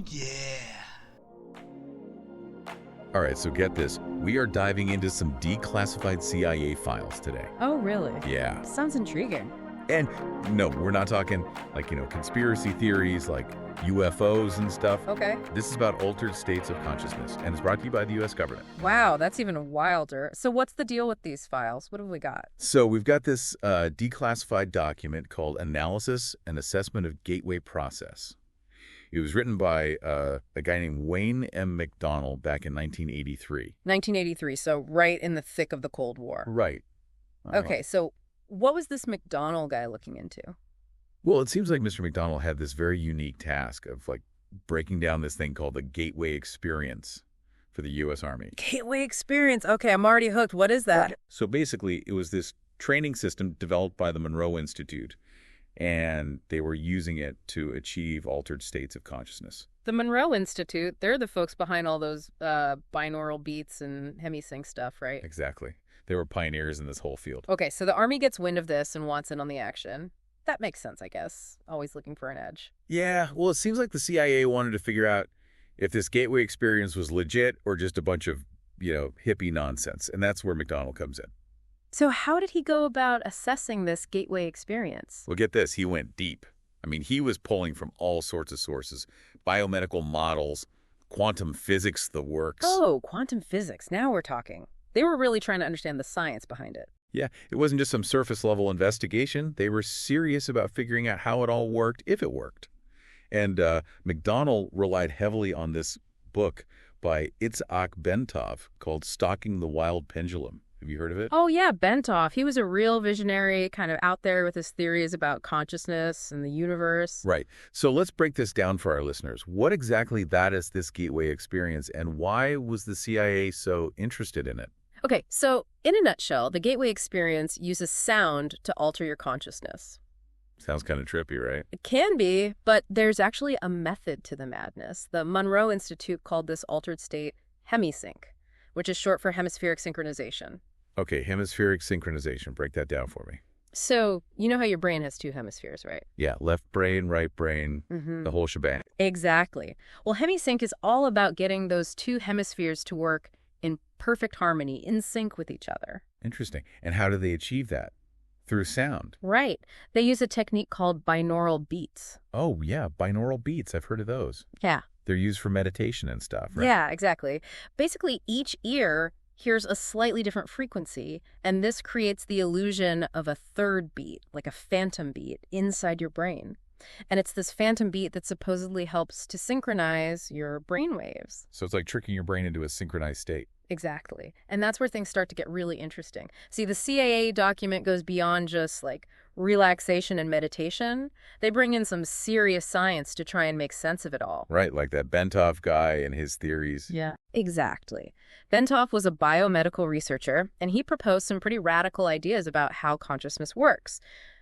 yeah. All right, so get this. We are diving into some declassified CIA files today. Oh, really? Yeah. Sounds intriguing. And no, we're not talking conspiracy theories like UFOs and stuff. Okay. This is about altered states of consciousness, and it's brought to you by the U.S. government. Wow, that's even wilder. So what's the deal with these files? What have we got? So we've got this declassified document called Analysis and Assessment of Gateway Process. It was written by a guy named Wayne M. McDonnell back in 1983. 1983, so right in the thick of the Cold War. Right. Okay, so what was this McDonnell guy looking into? Well, it seems like Mr. McDonnell had this very unique task of breaking down this thing called the Gateway Experience for the U.S. Army. Gateway Experience. Okay, I'm already hooked. What is that? So basically, it was this training system developed by the Monroe Institute, and they were using it to achieve altered states of consciousness. The Monroe Institute, they're the folks behind all those binaural beats and hemisync stuff, right? Exactly. They were pioneers in this whole field. Okay, so the Army gets wind of this and wants in on the action. That makes sense, I guess. Always looking for an edge. Yeah, well, it seems like the CIA wanted to figure out if this Gateway Experience was legit or just a bunch of, hippie nonsense. And that's where McDonnell comes in. So how did he go about assessing this Gateway Experience? Well, get this. He went deep. I mean, he was pulling from all sorts of sources. Biomedical models, quantum physics, the works. Oh, quantum physics. Now we're talking. They were really trying to understand the science behind it. Yeah, it wasn't just some surface-level investigation. They were serious about figuring out how it all worked, if it worked. And McDonnell relied heavily on this book by Itzhak Bentov called Stalking the Wild Pendulum. Have you heard of it? Oh, yeah, Bentov. He was a real visionary, kind of out there with his theories about consciousness and the universe. Right. So let's break this down for our listeners. What exactly that is this Gateway Experience, and why was the CIA so interested in it? Okay, so in a nutshell, the Gateway Experience uses sound to alter your consciousness. Sounds kind of trippy, right? It can be, but there's actually a method to the madness. The Monroe Institute called this altered state hemisync, which is short for hemispheric synchronization. Okay, hemispheric synchronization. Break that down for me. So, you know how your brain has two hemispheres, right? Yeah, left brain, right brain, the whole shebang. Exactly. Well, hemisync is all about getting those two hemispheres to work in perfect harmony, in sync with each other. Interesting. And how do they achieve that? Through sound. Right. They use a technique called binaural beats. Oh, yeah, binaural beats. I've heard of those. Yeah. They're used for meditation and stuff, right? Yeah, exactly. Basically, each ear hears a slightly different frequency, and this creates the illusion of a third beat, like a phantom beat, inside your brain. And it's this phantom beat that supposedly helps to synchronize your brain waves. So it's like tricking your brain into a synchronized state. Exactly. And that's where things start to get really interesting. See, the CIA document goes beyond just relaxation and meditation. They bring in some serious science to try and make sense of it all. Right, like that Bentov guy and his theories. Yeah, exactly. Bentov was a biomedical researcher, and he proposed some pretty radical ideas about how consciousness works.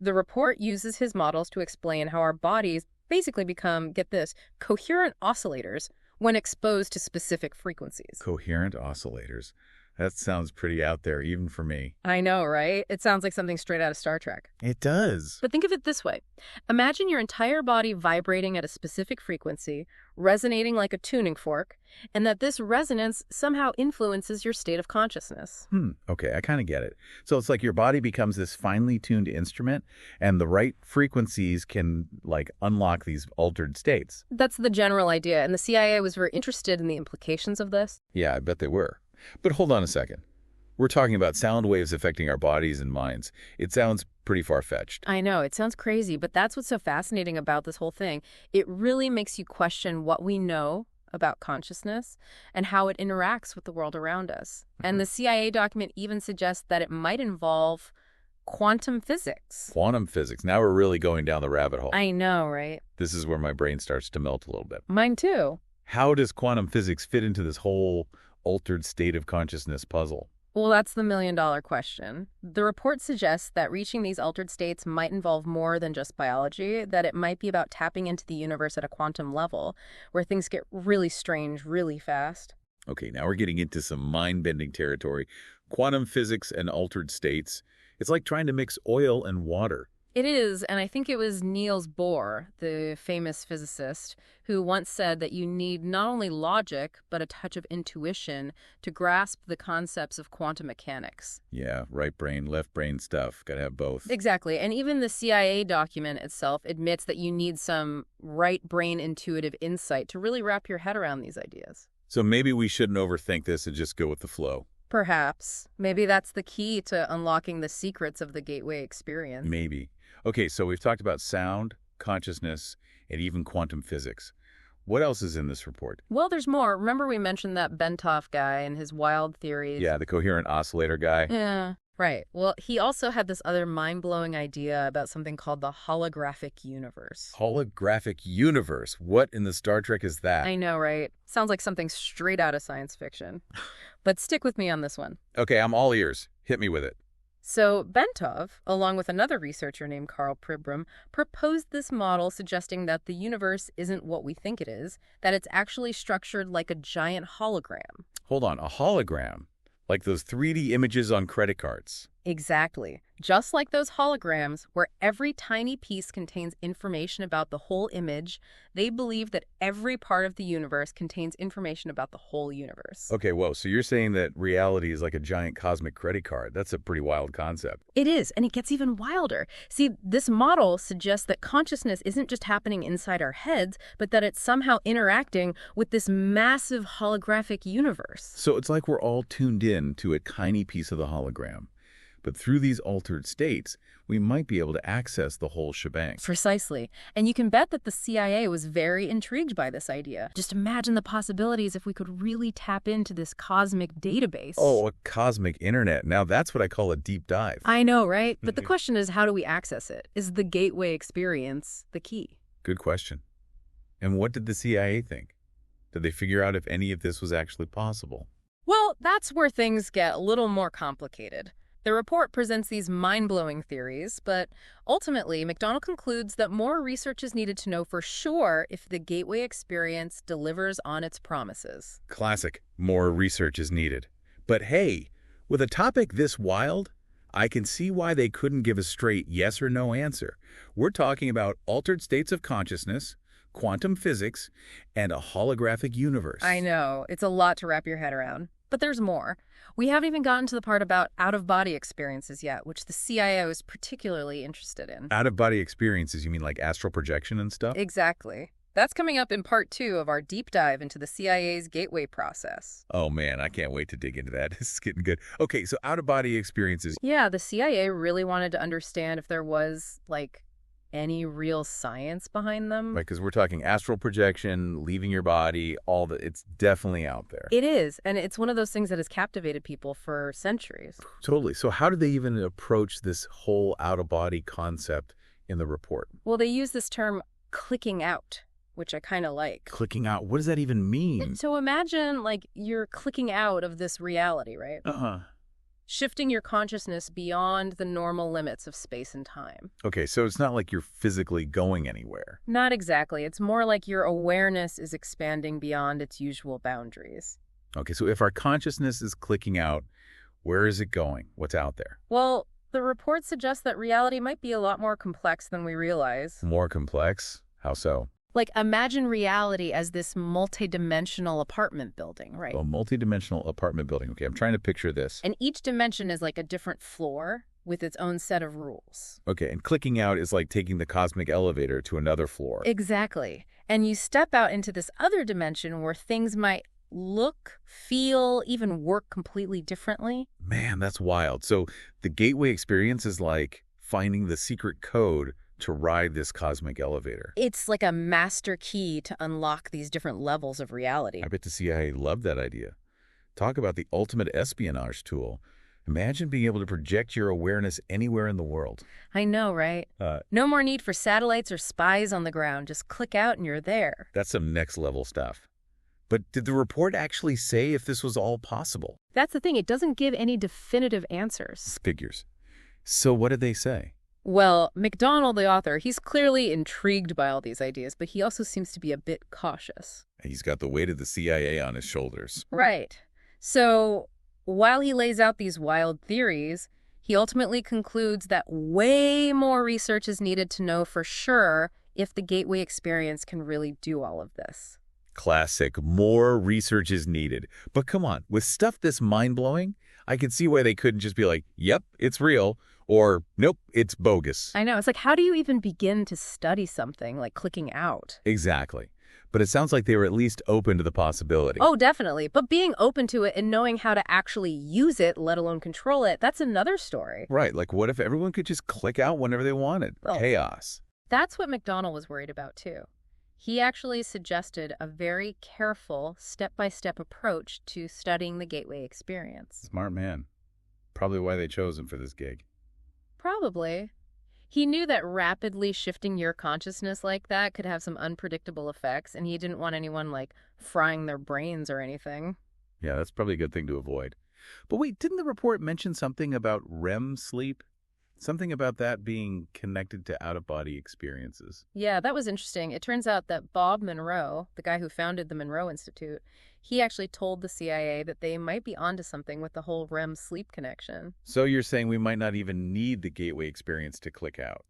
The report uses his models to explain how our bodies basically become, get this, coherent oscillators when exposed to specific frequencies. Coherent oscillators. That sounds pretty out there, even for me. I know, right? It sounds like something straight out of Star Trek. It does. But think of it this way. Imagine your entire body vibrating at a specific frequency, resonating like a tuning fork, and that this resonance somehow influences your state of consciousness. Okay, I kind of get it. So it's like your body becomes this finely tuned instrument, and the right frequencies can, unlock these altered states. That's the general idea, and the CIA was very interested in the implications of this. Yeah, I bet they were. But hold on a second. We're talking about sound waves affecting our bodies and minds. It sounds pretty far-fetched. I know, it sounds crazy, but that's what's so fascinating about this whole thing. It really makes you question what we know about consciousness and how it interacts with the world around us. And the CIA document even suggests that it might involve quantum physics. Quantum physics. Now we're really going down the rabbit hole. I know, right? This is where my brain starts to melt a little bit. Mine too. How does quantum physics fit into this whole altered state of consciousness puzzle? Well, that's the million-dollar question. The report suggests that reaching these altered states might involve more than just biology, that it might be about tapping into the universe at a quantum level, where things get really strange really fast. Okay, now we're getting into some mind-bending territory. Quantum physics and altered states. It's like trying to mix oil and water. It is, and I think it was Niels Bohr, the famous physicist, who once said that you need not only logic, but a touch of intuition to grasp the concepts of quantum mechanics. Yeah, right brain, left brain stuff. Gotta have both. Exactly, and even the CIA document itself admits that you need some right brain intuitive insight to really wrap your head around these ideas. So maybe we shouldn't overthink this and just go with the flow. Perhaps. Maybe that's the key to unlocking the secrets of the gateway experience. Maybe. Okay, so we've talked about sound, consciousness, and even quantum physics. What else is in this report? Well, there's more. Remember we mentioned that Bentov guy and his wild theories? Yeah, the coherent oscillator guy. Yeah, right. Well, he also had this other mind-blowing idea about something called the holographic universe. Holographic universe. What in the Star Trek is that? I know, right? Sounds like something straight out of science fiction. But stick with me on this one. Okay, I'm all ears. Hit me with it. So Bentov, along with another researcher named Karl Pribram, proposed this model suggesting that the universe isn't what we think it is, that it's actually structured like a giant hologram. Hold on, a hologram? Like those 3D images on credit cards. Exactly. Just like those holograms, where every tiny piece contains information about the whole image, they believe that every part of the universe contains information about the whole universe. Okay, whoa, so you're saying that reality is like a giant cosmic credit card. That's a pretty wild concept. It is, and it gets even wilder. See, this model suggests that consciousness isn't just happening inside our heads, but that it's somehow interacting with this massive holographic universe. So it's like we're all tuned in to a tiny piece of the hologram. But through these altered states, we might be able to access the whole shebang. Precisely. And you can bet that the CIA was very intrigued by this idea. Just imagine the possibilities if we could really tap into this cosmic database. Oh, a cosmic internet. Now that's what I call a deep dive. I know, right? But the question is, how do we access it? Is the gateway experience the key? Good question. And what did the CIA think? Did they figure out if any of this was actually possible? Well, that's where things get a little more complicated. The report presents these mind-blowing theories, but ultimately, McDonald concludes that more research is needed to know for sure if the gateway experience delivers on its promises. Classic. More research is needed. But hey, with a topic this wild, I can see why they couldn't give a straight yes or no answer. We're talking about altered states of consciousness, quantum physics, and a holographic universe. I know. It's a lot to wrap your head around. But there's more. We haven't even gotten to the part about out-of-body experiences yet, which the CIA was particularly interested in. Out-of-body experiences, you mean like astral projection and stuff? Exactly. That's coming up in part 2 of our deep dive into the CIA's gateway process. Oh man, I can't wait to dig into that. This is getting good. Okay, so out-of-body experiences. Yeah, the CIA really wanted to understand if there was, like, any real science behind them. Right, because we're talking astral projection, leaving your body, all that. It's definitely out there. It is, and it's one of those things that has captivated people for centuries. Totally. So how did they even approach this whole out-of-body concept in the report? Well, they use this term clicking out, which I kind of like. Clicking out. What does that even mean? So imagine, like, you're clicking out of this reality, right? Uh-huh. Shifting your consciousness beyond the normal limits of space and time. Okay, so it's not like you're physically going anywhere. Not exactly. It's more like your awareness is expanding beyond its usual boundaries. Okay, so if our consciousness is clicking out, where is it going? What's out there? Well, the report suggests that reality might be a lot more complex than we realize. More complex? How so? Like, imagine reality as this multi-dimensional apartment building, right? A multi-dimensional apartment building. Okay, I'm trying to picture this. And each dimension is like a different floor with its own set of rules. Okay, and clicking out is like taking the cosmic elevator to another floor. Exactly. And you step out into this other dimension where things might look, feel, even work completely differently. Man, that's wild. So the gateway experience is like finding the secret code to ride this cosmic elevator. It's like a master key to unlock these different levels of reality. I bet the CIA loved that idea. Talk about the ultimate espionage tool. Imagine being able to project your awareness anywhere in the world. I know, right? No more need for satellites or spies on the ground. Just click out and you're there. That's some next level stuff. But did the report actually say if this was all possible? That's the thing. It doesn't give any definitive answers. Figures. So what did they say? Well, McDonald, the author, he's clearly intrigued by all these ideas, but he also seems to be a bit cautious. He's got the weight of the CIA on his shoulders. Right. So while he lays out these wild theories, he He ultimately concludes that way more research is needed to know for sure if the gateway experience can really do all of this. Classic. More research is needed. But come on, with stuff this mind-blowing, I can see why they couldn't just be like, yep, it's real, or nope, it's bogus. I know. It's like, how do you even begin to study something like clicking out? Exactly. But it sounds like they were at least open to the possibility. Oh, definitely. But being open to it and knowing how to actually use it, let alone control it, that's another story. Right, like what if everyone could just click out whenever they wanted? Well, Chaos. That's what McDonald was worried about, too. He actually suggested a very careful, step-by-step approach to studying the gateway experience. Smart man. Probably why they chose him for this gig. Probably. He knew that rapidly shifting your consciousness like that could have some unpredictable effects, and he didn't want anyone, like, frying their brains or anything. Yeah, that's probably a good thing to avoid. But wait, didn't the report mention something about REM sleep? Something about that being connected to out-of-body experiences. Yeah, that was interesting. It turns out that Bob Monroe, the guy who founded the Monroe Institute, he actually told the CIA that they might be onto something with the whole REM sleep connection. So you're saying we might not even need the gateway experience to click out?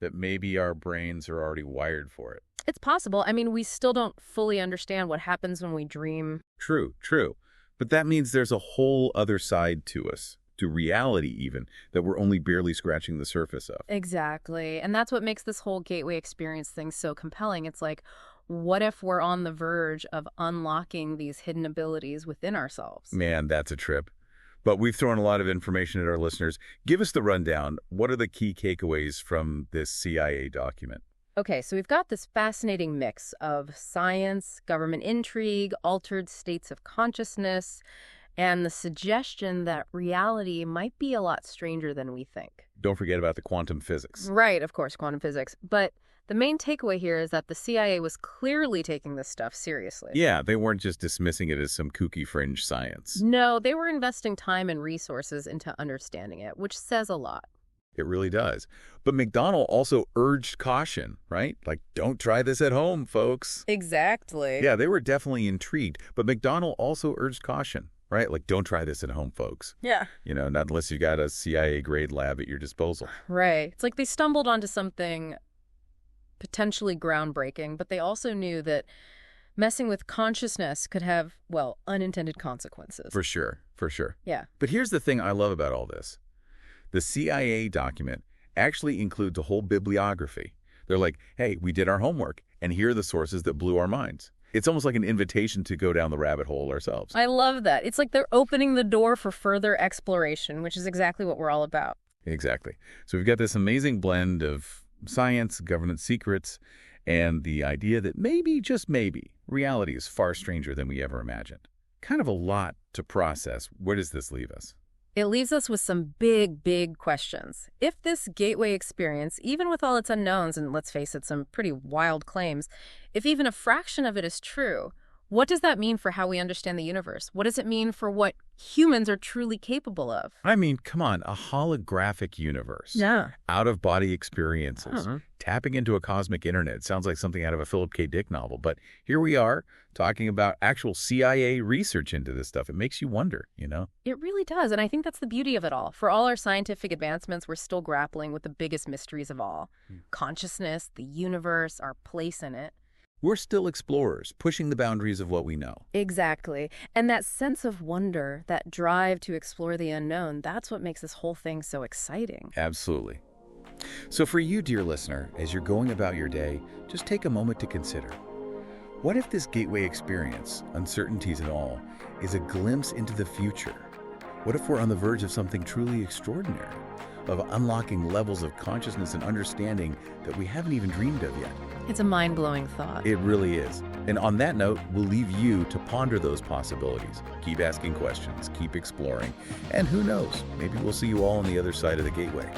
That maybe our brains are already wired for it? It's possible. I mean, we still don't fully understand what happens when we dream. True, true. But that means there's a whole other side to us, to reality even, that we're only barely scratching the surface of. Exactly. And that's what makes this whole gateway experience thing so compelling. It's like, what if we're on the verge of unlocking these hidden abilities within ourselves? Man, that's a trip. But we've thrown a lot of information at our listeners. Give us the rundown. What are the key takeaways from this CIA document? Okay, so we've got this fascinating mix of science, government intrigue, altered states of consciousness, and the suggestion that reality might be a lot stranger than we think. Don't forget about the quantum physics. Right, of course, quantum physics. But the main takeaway here is that the CIA was clearly taking this stuff seriously. Yeah, they weren't just dismissing it as some kooky fringe science. No, they were investing time and resources into understanding it, which says a lot. It really does. But McDonald also urged caution, right? Like, don't try this at home, folks. Exactly. Yeah, they were definitely intrigued. But McDonald also urged caution, right? Like, don't try this at home, folks. Yeah. You know, not unless you got a CIA-grade lab at your disposal. Right. It's like they stumbled onto something potentially groundbreaking, but they also knew that messing with consciousness could have, well, unintended consequences. For sure, for sure. Yeah. But here's the thing I love about all this. The CIA document actually includes a whole bibliography. They're like, hey, we did our homework, and here are the sources that blew our minds. It's almost like an invitation to go down the rabbit hole ourselves. I love that. It's like they're opening the door for further exploration, which is exactly what we're all about. Exactly. So we've got this amazing blend of science, government secrets, and the idea that maybe, just maybe, reality is far stranger than we ever imagined. Kind of a lot to process. Where does this leave us? It leaves us with some big, big questions. If this gateway experience, even with all its unknowns, and let's face it, some pretty wild claims, if even a fraction of it is true, what does that mean for how we understand the universe? What does it mean for what humans are truly capable of? I mean, come on, a holographic universe. Yeah. Out-of-body experiences. Tapping into a cosmic internet. Sounds like something out of a Philip K. Dick novel. But here we are talking about actual CIA research into this stuff. It makes you wonder, you know? It really does. And I think that's the beauty of it all. For all our scientific advancements, we're still grappling with the biggest mysteries of all. Consciousness, the universe, our place in it. We're still explorers, pushing the boundaries of what we know. Exactly. And that sense of wonder, that drive to explore the unknown, that's what makes this whole thing so exciting. Absolutely. So for you, dear listener, as you're going about your day, just take a moment to consider. What if this gateway experience, uncertainties and all, is a glimpse into the future? What if we're on the verge of something truly extraordinary? Of unlocking levels of consciousness and understanding that we haven't even dreamed of yet? It's a mind-blowing thought. It really is. And on that note, we'll leave you to ponder those possibilities. Keep asking questions, keep exploring, and who knows, maybe we'll see you all on the other side of the gateway.